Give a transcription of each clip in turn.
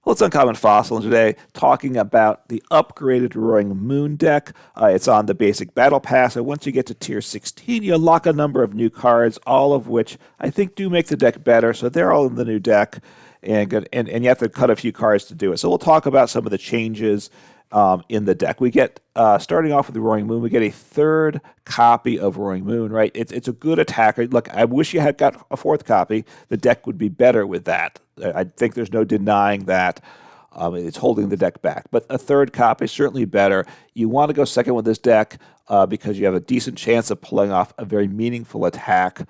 Well, it's Uncommon Fossil, and today talking about the upgraded Roaring Moon deck. It's on the basic battle pass, and once you get to tier 16, you unlock a number of new cards, all of which I think do make the deck better, so they're all in the new deck, and you have to cut a few cards to do it. So we'll talk about some of the changes in the deck. We get, starting off with the Roaring Moon, we get a third copy of Roaring Moon, right? It's a good attacker. Look, I wish you had got a fourth copy. The deck would be better with that. I think there's no denying that. It's holding the deck back. But a third copy is certainly better. You want to go second with this deck because you have a decent chance of pulling off a very meaningful attack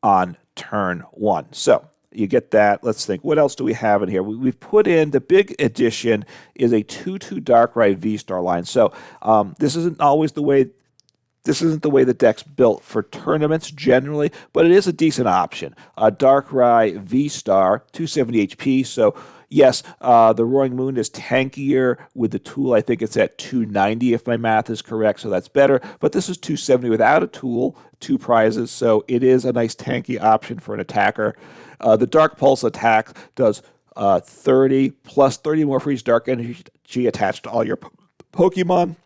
on turn one. So you get that. Let's think. What else do we have in here? We've put in, the big addition is a 2/2 Darkrai V-Star line. So this isn't always the way. This isn't the way the deck's built for tournaments generally, but it is a decent option. Darkrai V-Star, 270 HP, so yes, the Roaring Moon is tankier with the tool. I think it's at 290 if my math is correct, so that's better. But this is 270 without a tool, 2 prizes, so it is a nice tanky option for an attacker. The Dark Pulse attack does 30 plus 30 more for each Dark Energy attached to all your Pokemon.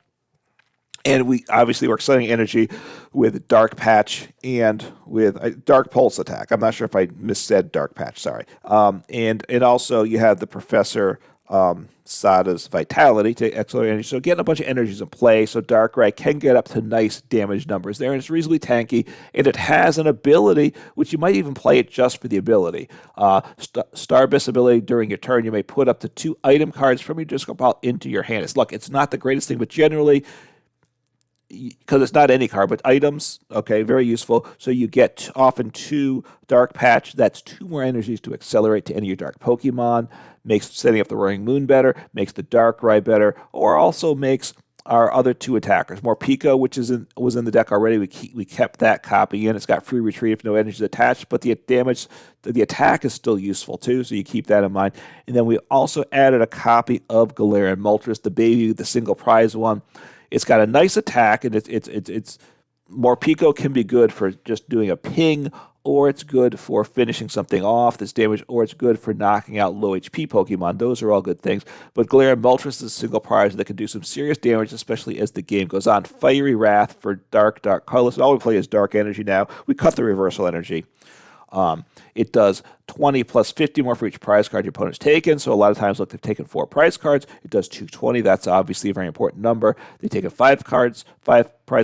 And we obviously we're exciting energy with Dark Patch and with Dark Pulse attack. I'm not sure if I missaid Dark Patch, sorry. And also you have the Professor Sada's Vitality to accelerate energy. So getting a bunch of energies in play, so Darkrai can get up to nice damage numbers there, and it's reasonably tanky, and it has an ability, which you might even play it just for the ability. Starbist ability, during your turn, you may put up to 2 item cards from your discard pile into your hand. Look, it's not the greatest thing, but generally, because it's not any card, but items, okay, very useful. So you get often 2 Dark Patch. That's 2 more energies to accelerate to any of your Dark Pokemon. Makes setting up the Roaring Moon better, makes the Darkrai better, or also makes our other 2 attackers. Morpeko, which was in the deck already, we kept that copy in. It's got free retreat if no energies attached, but the damage, the attack is still useful too, so you keep that in mind. And then we also added a copy of Galarian Moltres, the baby, the single prize one. It's got a nice attack, and it's Morpeko can be good for just doing a ping, or it's good for finishing something off this damage, or it's good for knocking out low HP Pokemon. Those are all good things. But Galarian Moltres is a single prize that can do some serious damage, especially as the game goes on. Fiery Wrath for dark colorless. All we play is dark energy now. We cut the reversal energy. It does 20 plus 50 more for each prize card your opponent's taken. So a lot of times, look, they've taken 4 prize cards. It does 220. That's obviously a very important number. They've taken 5 prize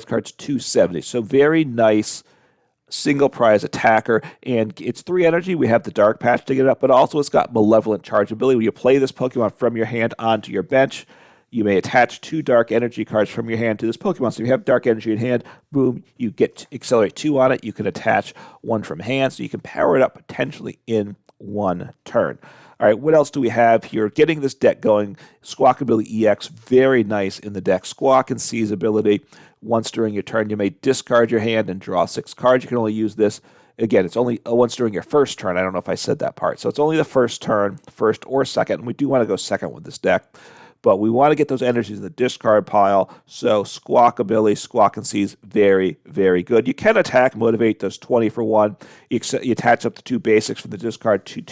cards, 270. So very nice single prize attacker. And it's 3 energy. We have the Dark Patch to get it up, but also it's got Malevolent Charge ability. When you play this Pokemon from your hand onto your bench, you may attach 2 Dark Energy cards from your hand to this Pokemon. So if you have Dark Energy in hand, boom, you get to accelerate 2 on it. You can attach 1 from hand, so you can power it up potentially in 1 turn. All right, what else do we have here? Getting this deck going, Squawkabilly EX, very nice in the deck. Squawk and Seize ability. Once during your turn, you may discard your hand and draw 6 cards. You can only use this. Again, it's only once during your first turn. I don't know if I said that part. So it's only the first turn, first or second, and we do want to go second with this deck. But we want to get those energies in the discard pile. So Squawkabilly, Squawk and Seize, very, very good. You can attack, motivate, does 20 for 1. You attach up to 2 basics from the discard to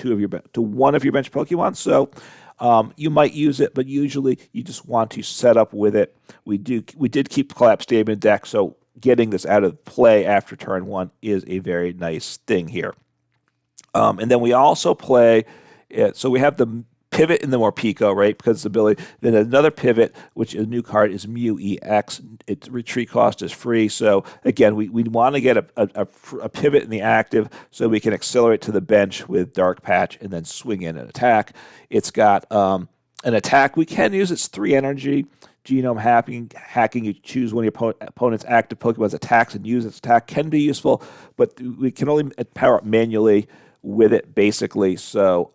1 of your bench Pokemon. So you might use it, but usually you just want to set up with it. We did keep Collapsed Stadium in deck, so getting this out of play after turn 1 is a very nice thing here. And then we also play, so we have the pivot in the Morpeko, right? Because it's ability. Then another pivot, which is a new card, is Mew EX. Its retreat cost is free. So again, we want to get a pivot in the active so we can accelerate to the bench with Dark Patch and then swing in an attack. It's got an attack. We can use its 3 energy. Genome hacking, you choose one of your opponent's active Pokemon's attacks and use its attack. Can be useful, but we can only power up manually with it, basically. So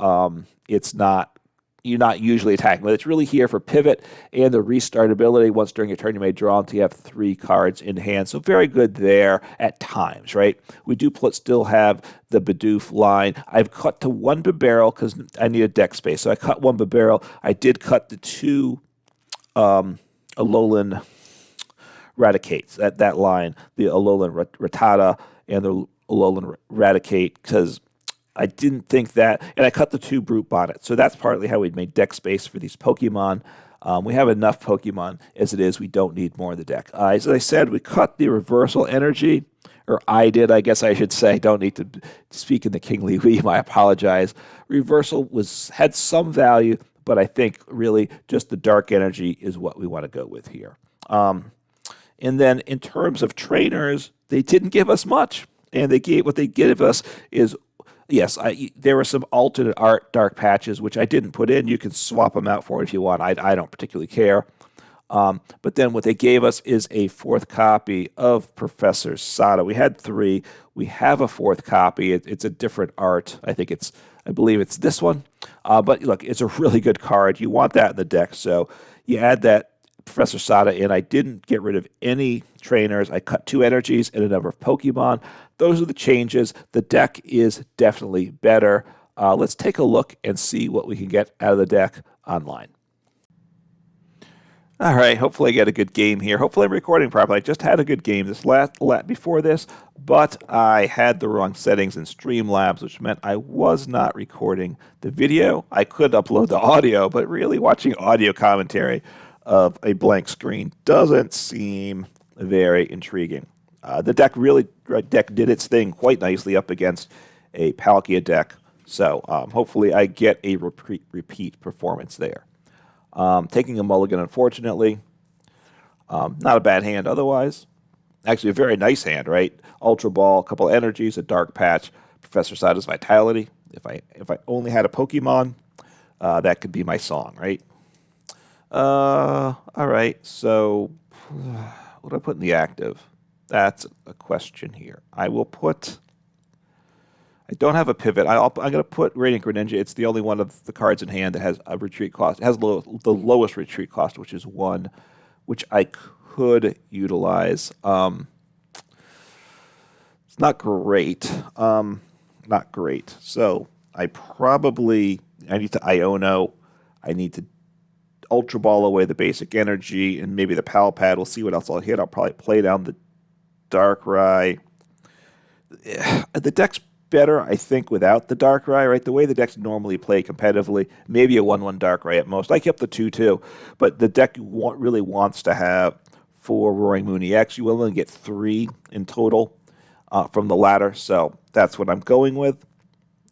you're not usually attacking, but it's really here for pivot and the restart ability. Once during your turn, you may draw until you have 3 cards in hand. So very good there at times, right? We do still have the Bidoof line. I've cut to 1 Bibarel because I need a deck space. So I cut 1 Bibarel. I did cut the 2 Alolan Raticates at that line, the Alolan Rattata and the Alolan Raticate, because I didn't think that, and I cut the 2 Brute Bonnet, so that's partly how we made deck space for these Pokemon. We have enough Pokemon as it is. We don't need more in the deck. As I said, we cut the Reversal Energy, or I did, I guess I should say. Don't need to speak in the Kingly we. I apologize. Reversal had some value, but I think really just the Dark Energy is what we want to go with here. And then in terms of trainers, they didn't give us much, and what they gave us is. Yes, there were some alternate art dark patches, which I didn't put in. You can swap them out for it if you want. I don't particularly care. But then what they gave us is a 4th copy of Professor Sada. We had 3. We have a 4th copy. It's a different art. I believe it's this one. But look, it's a really good card. You want that in the deck. So you add that Professor Sada in. I didn't get rid of any trainers. I cut 2 energies and a number of Pokemon. Those are the changes. The deck is definitely better. Let's take a look and see what we can get out of the deck online. All right, hopefully I get a good game here. Hopefully I'm recording properly. I just had a good game before this, but I had the wrong settings in Streamlabs, which meant I was not recording the video. I could upload the audio, but really watching audio commentary of a blank screen doesn't seem very intriguing. The deck did its thing quite nicely up against a Palkia deck, so hopefully I get a repeat performance there. Taking a mulligan, unfortunately. Not a bad hand otherwise. Actually, a very nice hand, right? Ultra Ball, a couple energies, a Dark Patch, Professor Sada's Vitality. If I only had a Pokemon, that could be my song, right? All right, so what do I put in the active? That's a question here. I don't have a pivot. I'm going to put Radiant Greninja. It's the only one of the cards in hand that has a retreat cost. It has the lowest retreat cost, which is 1, which I could utilize. It's not great. Not great. So I need to Iono. I need to Ultra Ball away the basic energy and maybe the Pal Pad. We'll see what else I'll hit. I'll probably play down the Darkrai. The deck's better, I think, without the Darkrai, right? The way the decks normally play competitively, maybe a 1/1 Darkrai at most. I kept the 2/2, but the deck really wants to have 4 Roaring Moon EX. You will only get 3 in total from the ladder, so that's what I'm going with.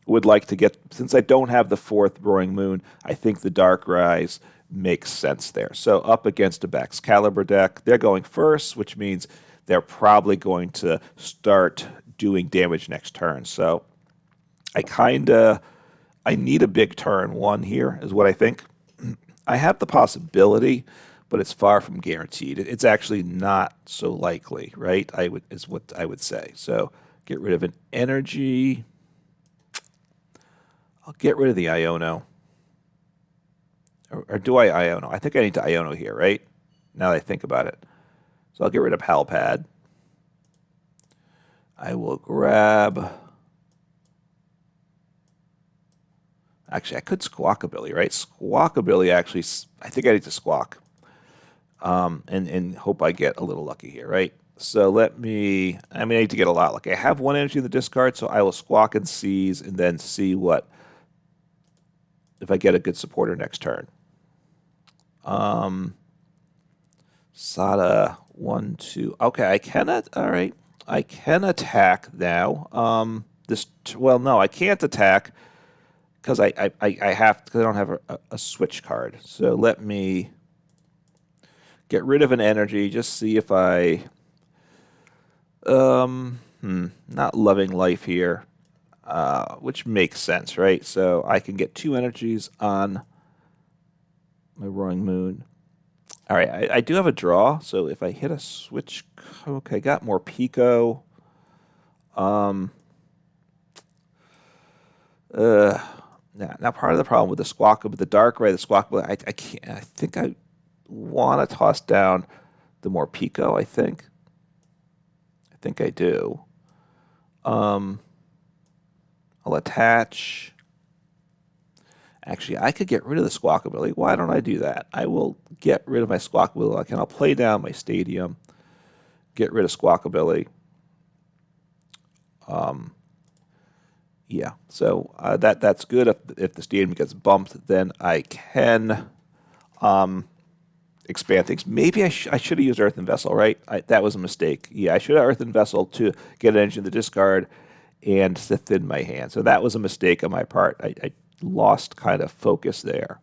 Would like to get, since I don't have the 4th Roaring Moon, I think the Darkrai's makes sense there. So up against a Baxcalibur deck, they're going first, which means they're probably going to start doing damage next turn. So I need a big turn 1 here, is what I think. I have the possibility, but it's far from guaranteed. It's actually not so likely, right? Is what I would say. So get rid of an energy. I'll get rid of the Iono. Or do I Iono? I think I need to Iono here, right? Now that I think about it. So I'll get rid of Pal Pad. I will grab... Actually, I could Squawkabilly, right? Squawkabilly, actually, I think I need to Squawk. And hope I get a little lucky here, right? So I need to get a lot lucky. I have 1 energy in the discard, so I will Squawk and Seize and then see if I get a good supporter next turn. Sada, 1, 2. Okay, I cannot. All right, I can attack now. No, I can't attack because I have, because I don't have a switch card. So let me get rid of an energy. Just see if I not loving life here, which makes sense, right? So I can get 2 energies on my Roaring Moon. All right, I do have a draw, so if I hit a switch, okay, got Morpeko. Now part of the problem with the Squawkabilly, the Darkrai, the Squawkabilly, I can't. I think I want to toss down the Morpeko. I think I do. I'll attach. Actually, I could get rid of the Squawkabilly. Why don't I do that? I will get rid of my Squawkabilly. I'll play down my Stadium, get rid of Squawkabilly. Yeah, so that's good. If the stadium gets bumped, then I can expand things. Maybe I should have used Earthen Vessel, right? That was a mistake. Yeah, I should have Earthen Vessel to get an engine to discard and to thin my hand. So that was a mistake on my part. I lost kind of focus there.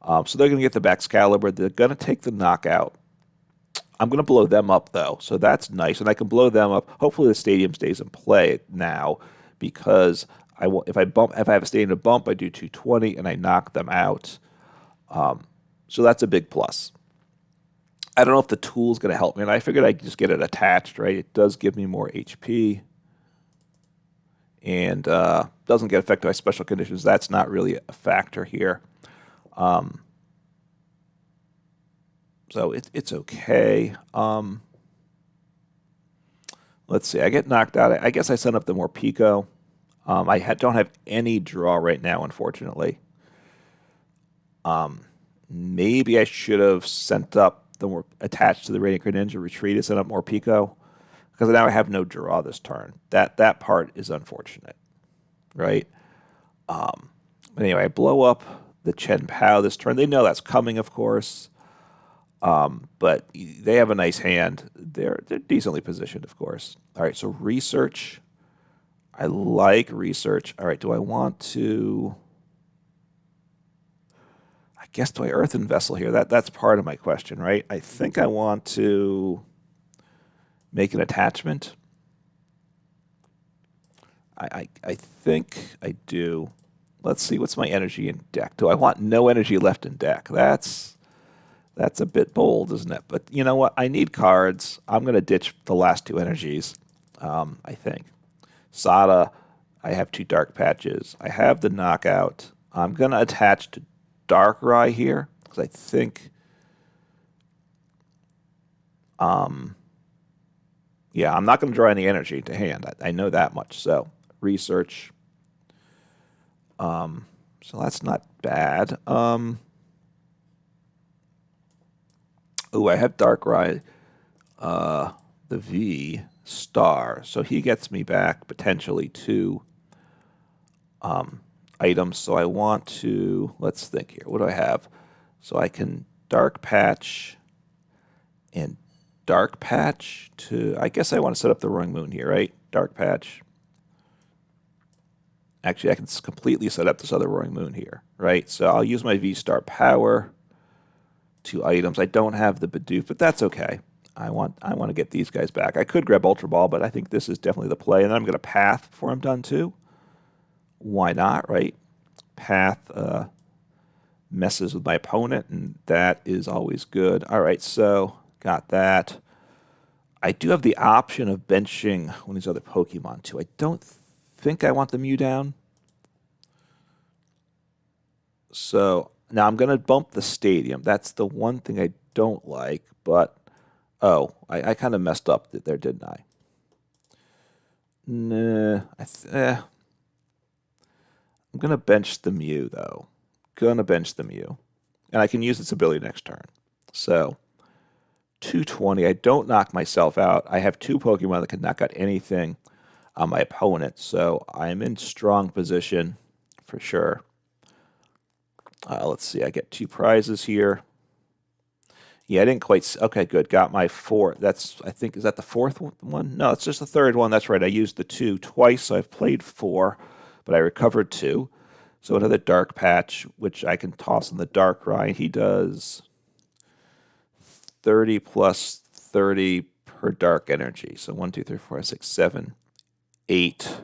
So they're going to get the Baxcalibur. They're going to take the knockout. I'm going to blow them up, though, so that's nice. And I can blow them up. Hopefully the stadium stays in play now because if I have a stadium to bump, I do 220 and I knock them out. So that's a big plus. I don't know if the tool is going to help me, and I figured I'd just get it attached, right? It does give me more HP and doesn't get affected by special conditions. That's not really a factor here. So it's okay. Let's see. I get knocked out. I guess I sent up the Morpeko. I don't have any draw right now, unfortunately. Maybe I should have sent up the more attached to the Radiant Greninja Retreat and sent up Morpeko because now I have no draw this turn. That part is unfortunate, right? But anyway, I blow up the Chien-Pao this turn. They know that's coming, of course. But they have a nice hand. They're decently positioned, of course. All right, so research. I like research. All right, do I want to... I guess, do I Earthen Vessel here? That's part of my question, right? I think I want to make an attachment. I think I do. Let's see, what's my energy in deck? Do I want no energy left in deck? That's a bit bold, isn't it? But you know what? I need cards. I'm going to ditch the last two energies, I think. Sada, I have 2 Dark Patches. I have the knockout. I'm going to attach to Darkrai here because I think, yeah, I'm not going to draw any energy to hand. I know that much. So research. So that's not bad. Oh, I have Darkrai, the V Star, so he gets me back potentially 2 items. So I want to, let's think here. What do I have? So I can Dark Patch and Dark Patch to, I guess I want to set up the Roaring Moon here, right? Dark Patch. Actually, I can completely set up this other Roaring Moon here, right? So I'll use my V-Star power. 2 items. I don't have the Bidoof, but that's okay. I want to get these guys back. I could grab Ultra Ball, but I think this is definitely the play. And then I'm going to Path before I'm done too. Why not, right? Path messes with my opponent, and that is always good. All right, so got that. I do have the option of benching one of these other Pokemon too. I don't think I want the Mew down. So now I'm going to bump the stadium. That's the one thing I don't like, but, oh, I kind of messed up there, didn't I? Nah, I'm going to bench the Mew, though. Going to bench the Mew. And I can use its ability next turn. So, 220. I don't knock myself out. I have 2 Pokemon that can knock out anything on my opponent, so I'm in strong position for sure. Let's see, I get 2 prizes here. Yeah, I didn't quite... Okay, good. Got my 4. That's, I think, is that the 4th one? No, it's just the 3rd one. That's right. I used the 2 twice, so I've played 4, but I recovered 2. So another Dark Patch, which I can toss in the Darkrai. He does 30 plus 30 per Dark Energy. So 1, 2, 3, 4, 5, 6, 7, 8...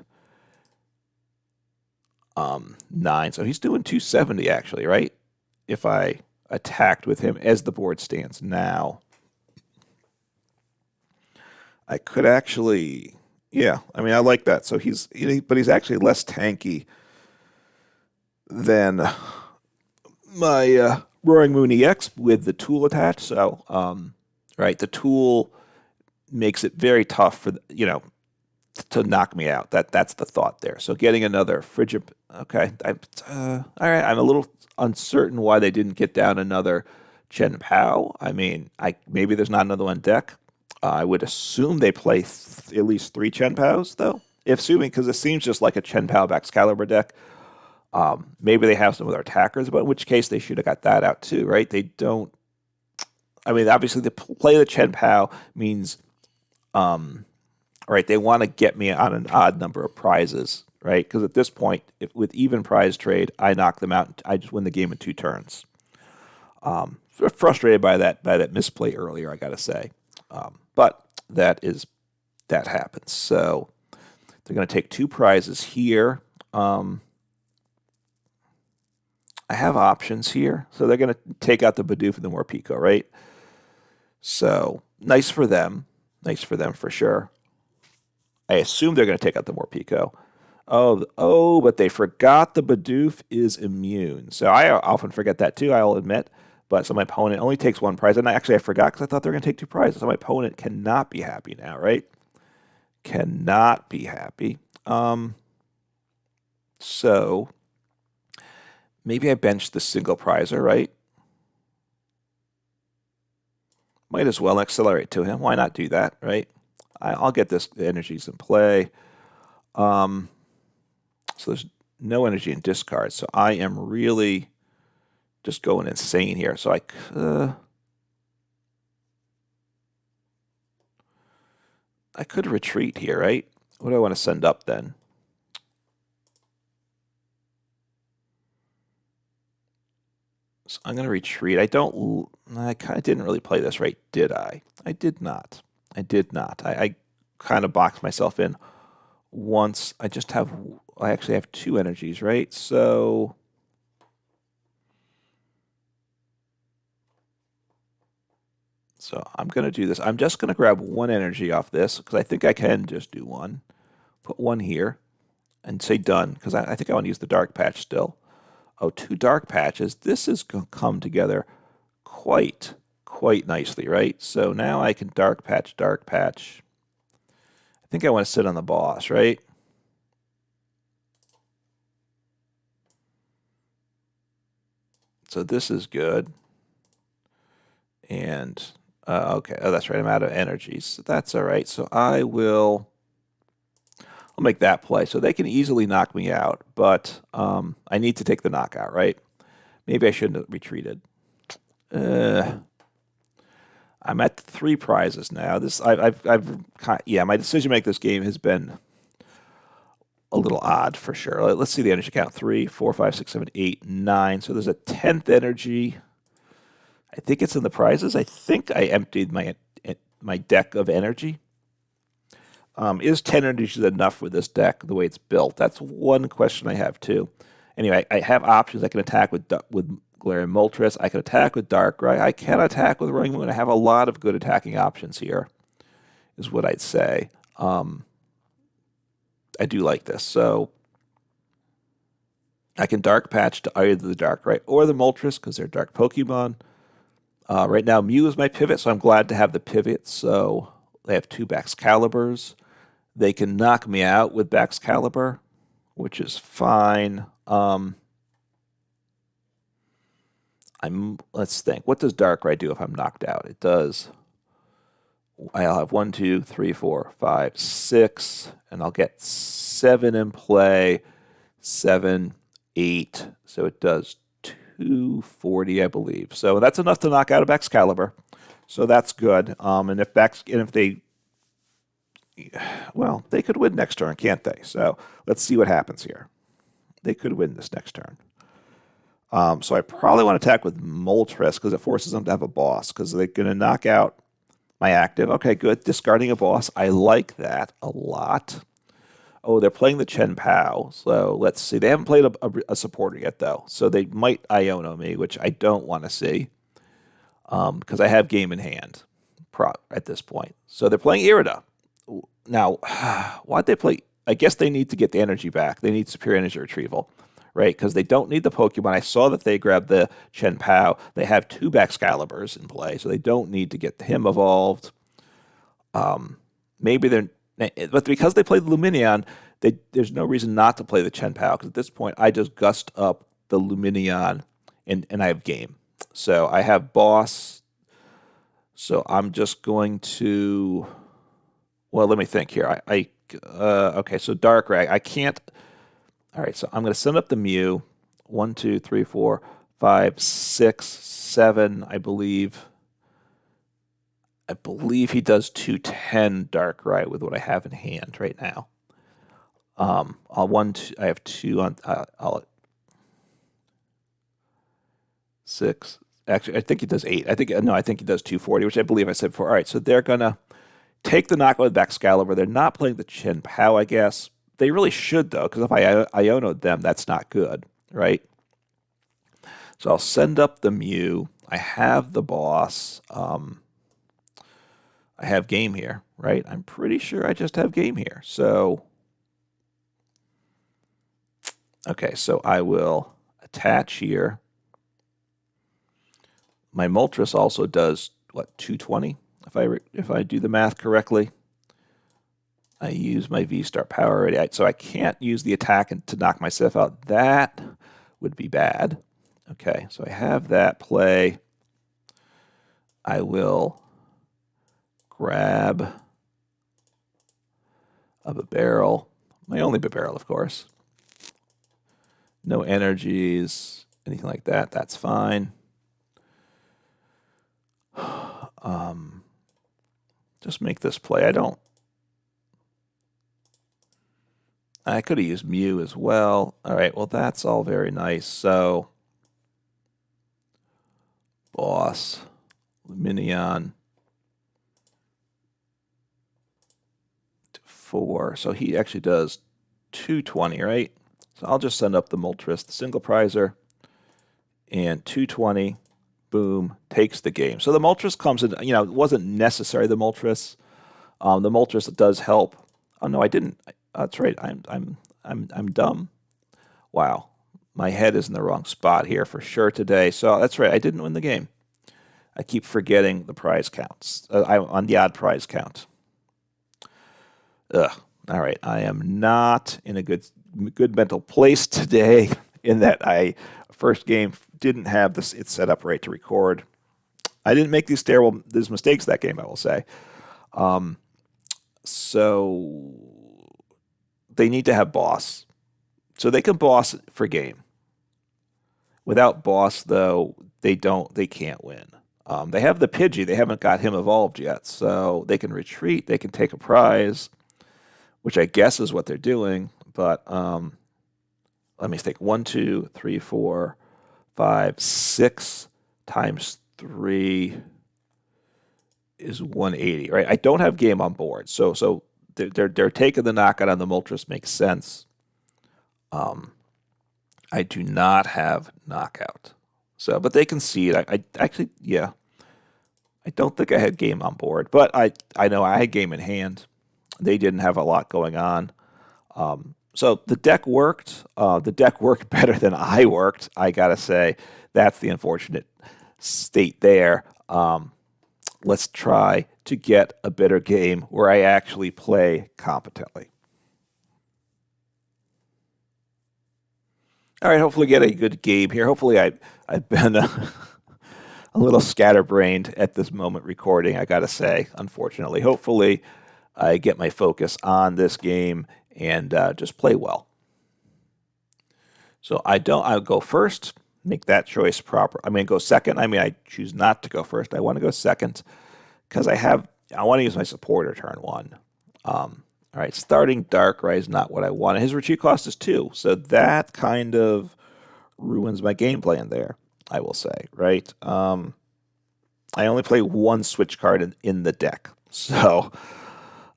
9. So he's doing 270 actually, right? If I attacked with him as the board stands now. I could actually, yeah, I mean, I like that. So but he's actually less tanky than my Roaring Moon EX with the tool attached. So, right, the tool makes it very tough for, to knock me out. That's the thought there. So getting another Frigid, okay. All right, I'm a little uncertain why they didn't get down another Chien-Pao. I mean, maybe there's not another one deck. I would assume they play at least 3 Chien-Paos, though. If assuming, because it seems just like a Chien-Pao Excalibur deck, maybe they have some other attackers, but in which case they should have got that out too, right? They don't. I mean, obviously, the play the Chien-Pao means, right, they want to get me on an odd number of prizes, right? Because at this point, with even prize trade, I knock them out. And I just win the game in 2 turns. Frustrated by that misplay earlier, I got to say, but that happens. So they're going to take 2 prizes here. I have options here, so they're going to take out the Bidoof and the Morpeko, right? So nice for them for sure. I assume they're going to take out the Morpeko. Oh, but they forgot the Bidoof is immune. So I often forget that too, I'll admit. But so my opponent only takes 1 prize. And I forgot because I thought they were going to take 2 prizes. So my opponent cannot be happy now, right? Cannot be happy. So maybe I bench the single prizer, right? Might as well accelerate to him. Why not do that, right? I'll get the energies in play. So there's no energy in discard. So I am really just going insane here. So I could retreat here, right? What do I want to send up then? So I'm going to retreat. I kind of didn't really play this right, did I? I did not. I kind of boxed myself in once. I actually have 2 energies, right? So I'm going to do this. I'm just going to grab 1 energy off this because I think I can just do 1. Put 1 here and say done because I think I want to use the Dark Patch still. Oh, 2 Dark Patches. This is going to come together quite nicely, right? So now I can Dark Patch. I think I want to sit on the boss, right? So this is good. And, okay. Oh, that's right. I'm out of energies. So that's all right. So I'll make that play. So they can easily knock me out, but I need to take the knockout, right? Maybe I shouldn't have retreated. I'm at 3 prizes now. My decision to make this game has been a little odd for sure. Let's see the energy count: 3, 4, 5, 6, 7, 8, 9. So there's a 10th energy. I think it's in the prizes. I think I emptied my deck of energy. Is 10 energies enough with this deck the way it's built? That's one question I have too. Anyway, I have options. I can attack with Galarian Moltres. I can attack with Darkrai. I can attack with Roaring Moon. I have a lot of good attacking options here, is what I'd say. I do like this. So I can Dark Patch to either the Darkrai or the Moltres because they're dark Pokemon. Right now, Mew is my pivot, so I'm glad to have the pivot. So they have 2 Baxcaliburs. They can knock me out with Baxcalibur, which is fine. Let's think. What does Darkrai do if I'm knocked out? It does. I'll have 1, 2, 3, 4, 5, 6, and I'll get 7 in play. 7, 8. So it does 240, I believe. So that's enough to knock out a Baxcalibur. So that's good. And if they could win next turn, can't they? So let's see what happens here. They could win this next turn. So I probably want to attack with Moltres because it forces them to have a boss because they're going to knock out my active. Okay, good. Discarding a boss. I like that a lot. Oh, they're playing the Chien-Pao. So let's see. They haven't played a supporter yet, though. So they might Iono me, which I don't want to see because I have game in hand at this point. So they're playing Irida. Now, why'd they play? I guess they need to get the energy back. They need superior energy retrieval, right? Because they don't need the Pokemon. I saw that they grabbed the Chien-Pao. They have 2 Baxcaliburs in play, so they don't need to get him evolved. But because they played the Lumineon, there's no reason not to play the Chien-Pao, because at this point, I just gust up the Lumineon, and I have game. So I have boss. So I'm just going to... Well, let me think here. Okay, so Darkrai. I can't. All right, so I'm going to send up the Mew. 1, 2, 3, 4, 5, 6, 7, I believe. I believe he does 210 Darkrai with what I have in hand right now. I have 2 on. I'll 6. Actually, I think he does 8. I think he does 240, which I believe I said before. All right, so they're gonna take the knockout with Excalibur. They're not playing the Chien-Pao, I guess. They really should though, because if I Iono'd them, that's not good, right? So I'll send up the Mew. I have the boss. I have game here, right? I'm pretty sure I just have game here. So, okay, so I will attach here. My Moltres also does, what, 220? If I do the math correctly. I use my V-Star power already, so I can't use the attack to knock myself out. That would be bad. Okay, so I have that play. I will grab a Bibarel. My only Bibarel, of course. No energies, anything like that. That's fine. Just make this play. I could have used Mew as well. All right, well, that's all very nice. So, boss, Luminion, 4. So he actually does 220, right? So I'll just send up the Moltres, the single prizer, and 220. Boom, takes the game. So the Moltres comes in, it wasn't necessary, the Moltres. The Moltres does help. Oh no, I didn't. That's right. I'm dumb. Wow. My head is in the wrong spot here for sure today. So that's right. I didn't win the game. I keep forgetting the prize counts. I'm on the odd prize count. Ugh. All right. I am not in a good mental place today in that first game didn't have it set up right to record. I didn't make these mistakes that game, I will say. So they need to have boss. So they can boss for game. Without boss, though, they can't win. They have the Pidgey. They haven't got him evolved yet. So they can retreat. They can take a prize, which I guess is what they're doing. But let me think. 1, 2, 3, 4, 5, 6 times 3 is 180, right? I don't have game on board. So they're taking the knockout on the Moltres, makes sense. I do not have knockout. So, but they concede. I actually, yeah. I don't think I had game on board, but I know I had game in hand. They didn't have a lot going on. So the deck worked. The deck worked better than I worked, I gotta say. That's the unfortunate state there. Let's try to get a better game where I actually play competently. All right, hopefully get a good game here. Hopefully I've been a little scatterbrained at this moment recording, I got to say, unfortunately. Hopefully I get my focus on this game and just play well. So I'll go first, make that choice proper. I mean, go second. I choose not to go first. I want to go second because I want to use my supporter turn 1. All right, starting Darkrai is not what I wanted. His retreat cost is 2, so that kind of ruins my game plan there, I will say, right? I only play 1 switch card in the deck, so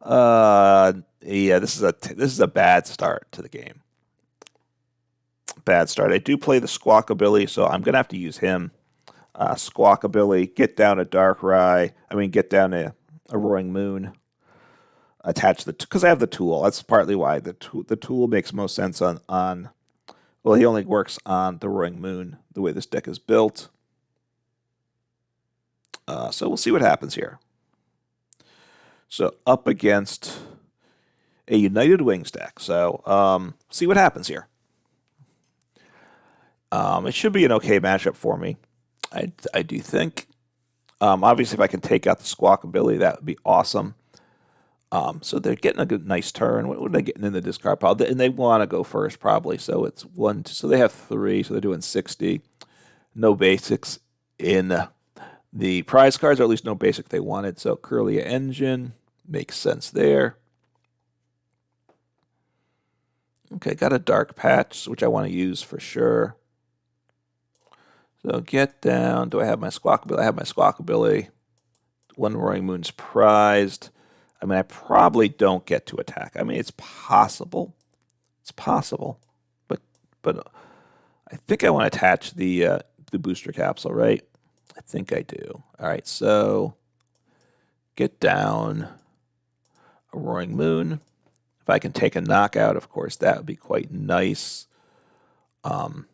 yeah, this is a bad start to the game. Bad start. I do play the Squawkabilly, so I'm gonna have to use him. Squawkabilly, get down a Darkrai. Get down a Roaring Moon. Attach because I have the tool. That's partly why the tool makes most sense on. Well, he only works on the Roaring Moon the way this deck is built. So we'll see what happens here. So up against a United Wings deck. So see what happens here. It should be an okay matchup for me. I do think. Obviously, if I can take out the Squawkabilly, that would be awesome. So they're getting a good, nice turn. What are they getting in the discard pile? And they want to go first probably. So it's 1, 2, so they have 3. So they're doing 60. No basics in the prize cards, or at least no basic they wanted. So Curlia Engine makes sense there. Okay, got a Dark Patch, which I want to use for sure. So get down. Do I have my Squawkabilly? I have my Squawkabilly. 1 Roaring Moon's prized. I mean, I probably don't get to attack. I mean, it's possible. It's possible. But I think I want to attach the booster capsule, right? I think I do. All right, so get down a Roaring Moon. If I can take a knockout, of course, that would be quite nice. So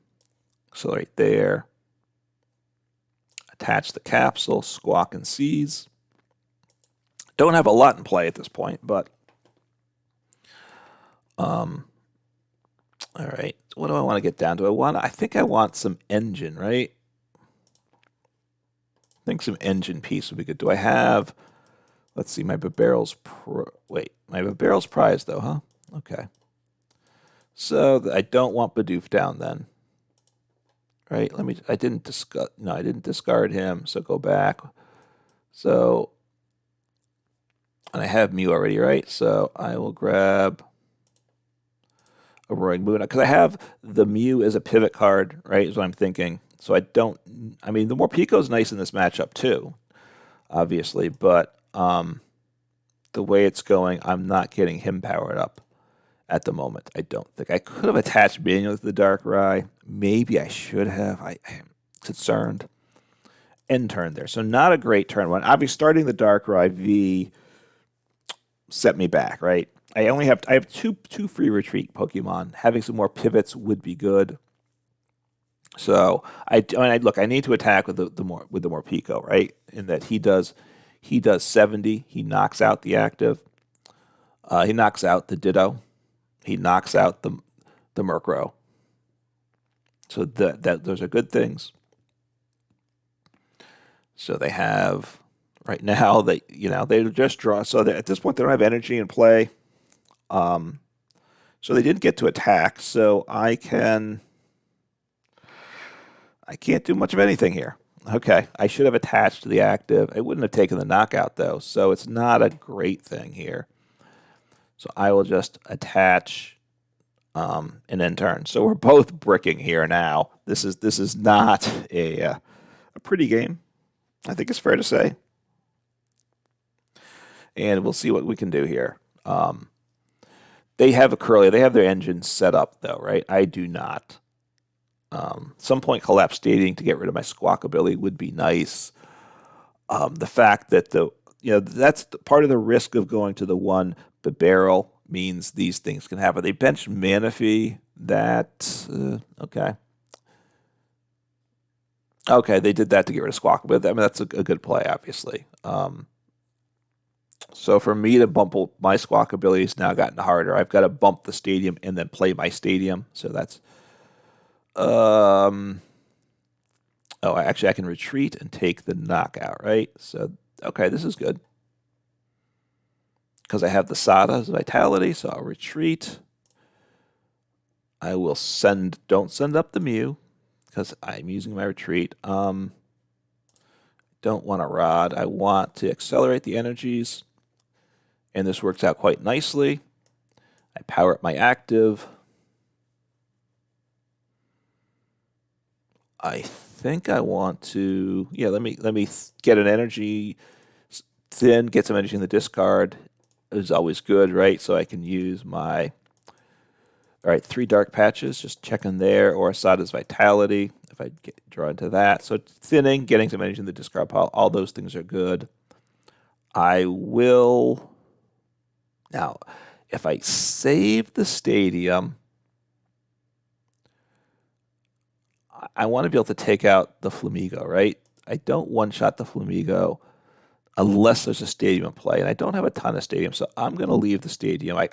right there. Attach the capsule, Squawk and Seize. Don't have a lot in play at this point, but all right. What do I want to get down to? I think I want some engine, right? I think some engine piece would be good. Do I have? Let's see. My Bibarel's my Bibarel's prize though, huh? Okay. So I don't want Bidoof down then. Right? I didn't discard him, so go back. So, and I have Mew already, right? So I will grab a Roaring Moon, because I have the Mew as a pivot card, right, is what I'm thinking. So I mean, the Morpeko's nice in this matchup too, obviously, but the way it's going, I'm not getting him powered up at the moment. I don't think. I could have attached manually to the Darkrai. Maybe I should have. I'm concerned. End turn there. So not a great turn one. Obviously, starting the Darkrai V set me back, right? I have two free retreat Pokemon. Having some more pivots would be good. So I need to attack with the Morpeko, right? In that he does 70. He knocks out the active. He knocks out the Ditto. He knocks out the Murkrow. So those are good things. So they have right now they just draw. So at this point they don't have energy in play. So they didn't get to attack. So I can't do much of anything here. Okay, I should have attached to the active. I wouldn't have taken the knockout though. So it's not a great thing here. So I will just attach and then turn. So we're both bricking here now. This is not a pretty game, I think it's fair to say. And we'll see what we can do here. They have a Curly. They have their engine set up though, right? I do not. Some point Collapsed Stadium to get rid of my Squawkabilly would be nice. The fact that that's part of the risk of going to the one Bibarel means these things can happen. They benched Manaphy. Okay. Okay, they did that to get rid of Squawkabilly. I mean, that's a good play, obviously. So for me to bump my Squawkabilly has now gotten harder. I've got to bump the stadium and then play my stadium. So that's actually I can retreat and take the knockout, right? So okay, this is good. Because I have the Sada's Vitality, so I'll retreat. I will don't send up the Mew, because I'm using my retreat. Don't want a Rod. I want to accelerate the energies. And this works out quite nicely. I power up my active. I think I want to, let me get an energy thin, get some energy in the discard. Is always good, right? So I can use my, 3 Dark Patches, just checking there, or Sada's Vitality, if I draw into that. So thinning, getting some energy in the discard pile, all those things are good. I will, now, if I save the stadium, I want to be able to take out the Flamigo, right? I don't one-shot the Flamigo unless there's a stadium in play, and I don't have a ton of stadium, so I'm going to leave the stadium. I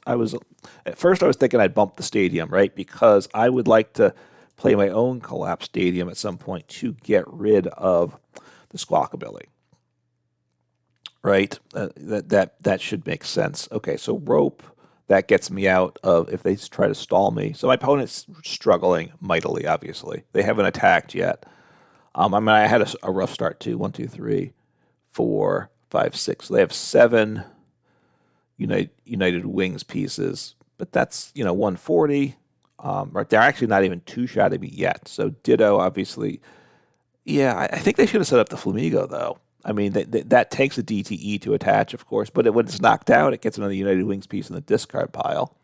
was at first I was thinking I'd bump the stadium, right? Because I would like to play my own Collapsed Stadium at some point to get rid of the Squawkabilly. right? That should make sense. Okay, so rope, that gets me out of if they try to stall me. So my opponent's struggling mightily. Obviously, they haven't attacked yet. I mean, I had a rough start too. 1, 2, 3, 4, 5, 6. So they have 7 United Wings pieces, but that's 140. Right, they're actually not even two-shotting me yet. So Ditto, obviously, yeah. I think they should have set up the Flamigo though. I mean, that takes a DTE to attach, of course, but when it's knocked out, it gets another United Wings piece in the discard pile.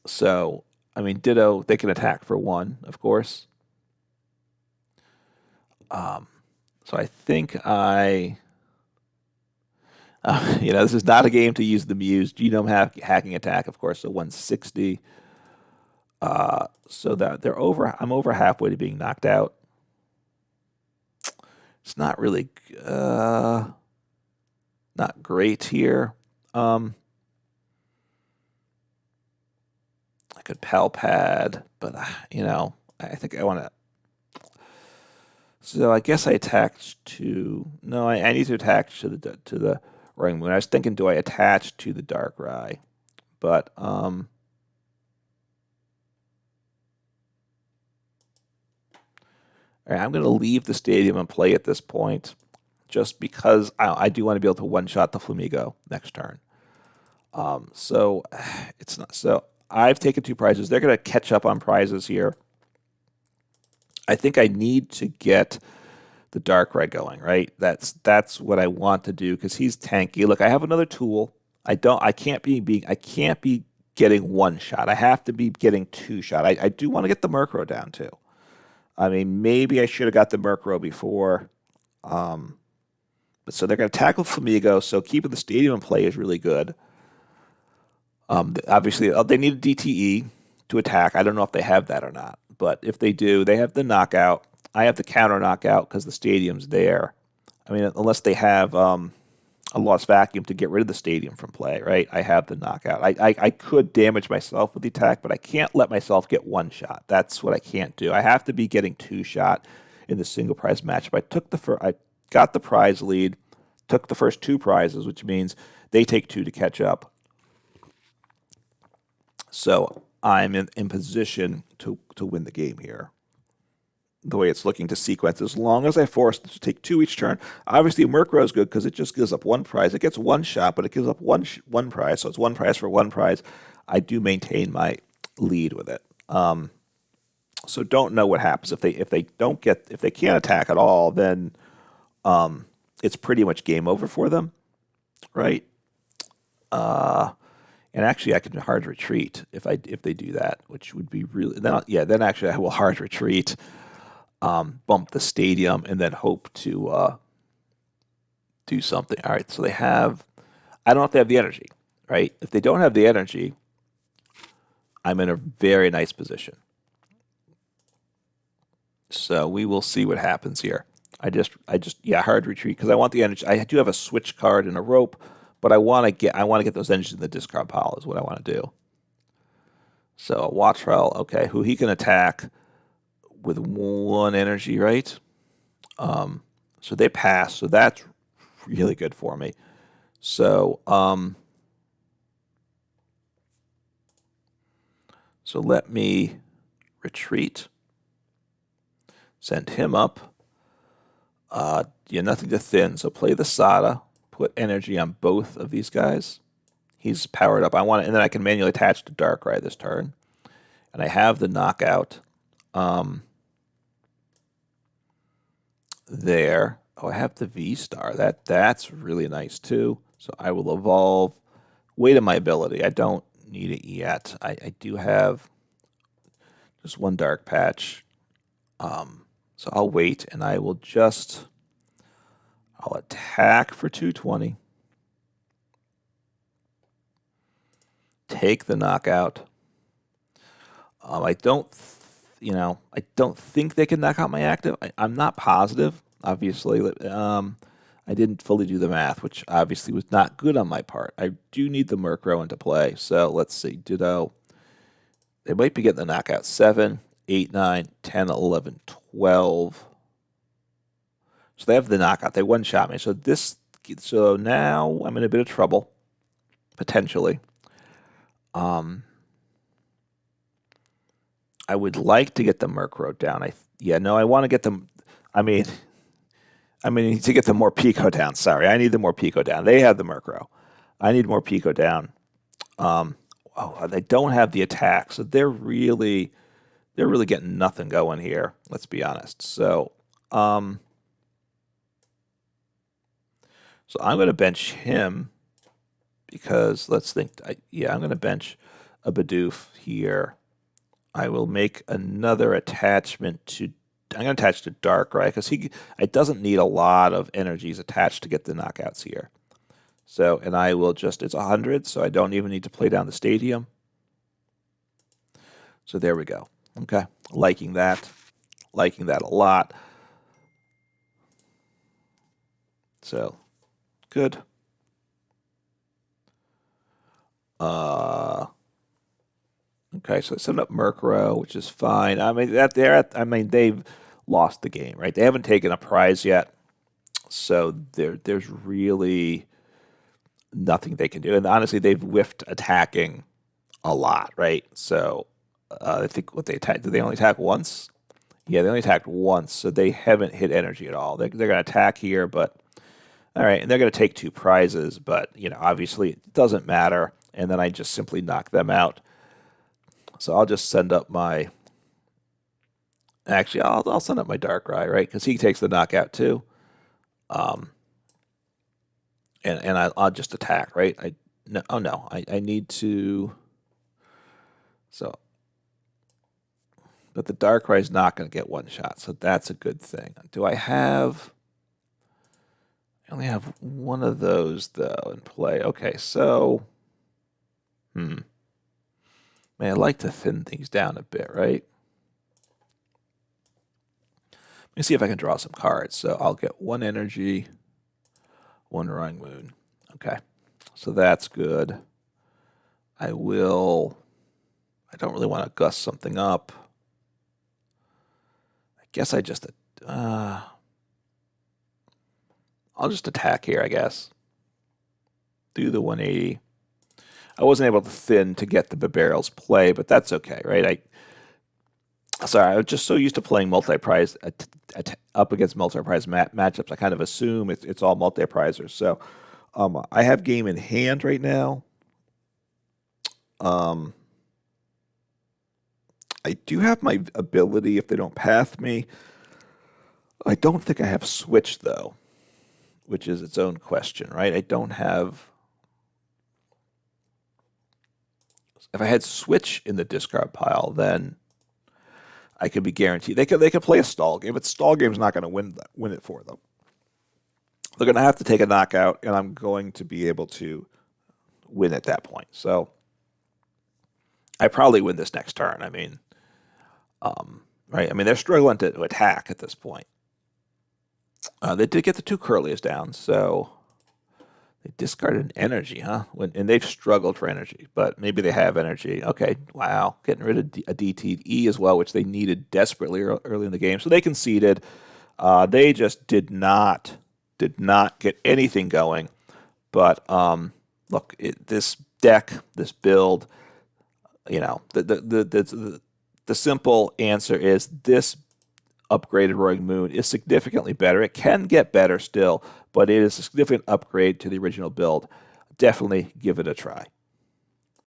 So, I mean, Ditto, they can attack for 1, of course. So I think this is not a game to use the Muse genome hacking attack, of course. So 160. So that they're over. I'm over halfway to being knocked out. It's not really not great here. I could Pal Pad, but I think I want to. So I guess I attacked to. No, I need to attach to the Ring Moon. I was thinking, do I attach to the Darkrai? But all right, I'm going to leave the stadium and play at this point, just because I do want to be able to one-shot the Flamigo next turn. So it's not. So I've taken 2 prizes. They're going to catch up on prizes here. I think I need to get the Darkrai going, right? That's what I want to do because he's tanky. Look, I have another tool. I can't be getting 1 shot. I have to be getting 2 shot. I do want to get the Murkrow down too. I mean, maybe I should have got the Murkrow before. But so they're going to tackle Flamigo. So keeping the stadium in play is really good. Obviously, they need a DTE to attack. I don't know if they have that or not. But if they do, they have the knockout. I have the counter knockout because the stadium's there. I mean, unless they have a lost vacuum to get rid of the stadium from play, right? I have the knockout. I could damage myself with the attack, but I can't let myself get 1 shot. That's what I can't do. I have to be getting 2 shot in the single prize matchup. I got the prize lead, took the first 2 prizes, which means they take 2 to catch up. So I'm in position to win the game here. The way it's looking to sequence, as long as I force it to take 2 each turn. Obviously, Murkrow is good because it just gives up 1 prize. It gets 1 shot, but it gives up one prize, so it's 1 prize for 1 prize. I do maintain my lead with it. So don't know what happens if they can't attack at all. Then it's pretty much game over for them, right? And actually, I can hard retreat if they do that, which would be really then actually I will hard retreat, bump the stadium, and then hope to do something. All right, so they have. I don't know if they have the energy, right? If they don't have the energy, I'm in a very nice position. So we will see what happens here. I just hard retreat because I want the energy. I do have a switch card and a rope. But I want to get those energies in the discard pile is what I want to do. So Wattrell, okay, who he can attack with 1 energy, right? So they pass, so that's really good for me. So so let me retreat, send him up. Nothing to thin, so play the Sada. Put energy on both of these guys. He's powered up. And then I can manually attach to Darkrai this turn. And I have the knockout there. Oh, I have the V-Star. That's really nice too. So I will evolve. Wait on my ability. I don't need it yet. I do have just 1 Dark Patch. So I'll wait, and I will I'll attack for 220. Take the knockout. I don't think they can knock out my active. I'm not positive, obviously. I didn't fully do the math, which obviously was not good on my part. I do need the Murkrow into play. So let's see. Ditto. They might be getting the knockout. 7, 8, 9, 10, 11, 12. So they have the knockout. They one-shot me. So now I'm in a bit of trouble, potentially. I would like to get the Murkrow down. I want to get them. I mean, to get the Morpeko down. Sorry, I need the Morpeko down. They have the Murkrow. I need Morpeko down. They don't have the attack, so they're really getting nothing going here. Let's be honest. So I'm going to bench him because let's think. I'm going to bench a Bidoof here. I will make another attachment to. I'm going to attach to Darkrai because it doesn't need a lot of energies attached to get the knockouts here. So, and I will just, it's 100, so I don't even need to play down the stadium. So there we go. Okay, liking that a lot. So, good. Okay, so set up Murkrow, which is fine. I mean they've lost the game, right? They haven't taken a prize yet, so there's really nothing they can do. And honestly, they've whiffed attacking a lot, right? So I think what they attacked, did they only attack once? Yeah, they only attacked once, so they haven't hit energy at all. They're going to attack here, but all right, and they're going to take 2 prizes, but obviously it doesn't matter. And then I just simply knock them out. So I'll just send up my. Actually, I'll send up my Darkrai, right? Because he takes the knockout too. And I'll just attack, right? I need to. So, but the Darkrai is not going to get one shot, so that's a good thing. Do I have? I only have one of those though in play. Okay, so. Man, I'd like to thin things down a bit, right? Let me see if I can draw some cards. So I'll get 1 energy, 1 Roaring Moon. Okay, so that's good. I don't really want to gust something up. I guess I'll just attack here, I guess. Do the 180. I wasn't able to thin to get the Bibarel's play, but that's okay, right? I was just so used to playing multi-prize up against multi-prize matchups. I kind of assume it's all multi-prizers. So I have game in hand right now. I do have my ability if they don't path me. I don't think I have Switch, though, which is its own question, right? I don't have... If I had Switch in the discard pile, then I could be guaranteed. They could play a stall game, but stall game's not going to win it for them. They're going to have to take a knockout, and I'm going to be able to win at that point. So I probably win this next turn. I mean, right? I mean, they're struggling to attack at this point. They did get the 2 Curlies down, so they discarded an energy, huh? And they've struggled for energy, but maybe they have energy. Okay, wow. Getting rid of a DTE as well, which they needed desperately early in the game. So they conceded. They just did not get anything going. But look, this deck, this build, the simple answer is this upgraded Roaring Moon is significantly better. It can get better still, but it is a significant upgrade to the original build. Definitely give it a try.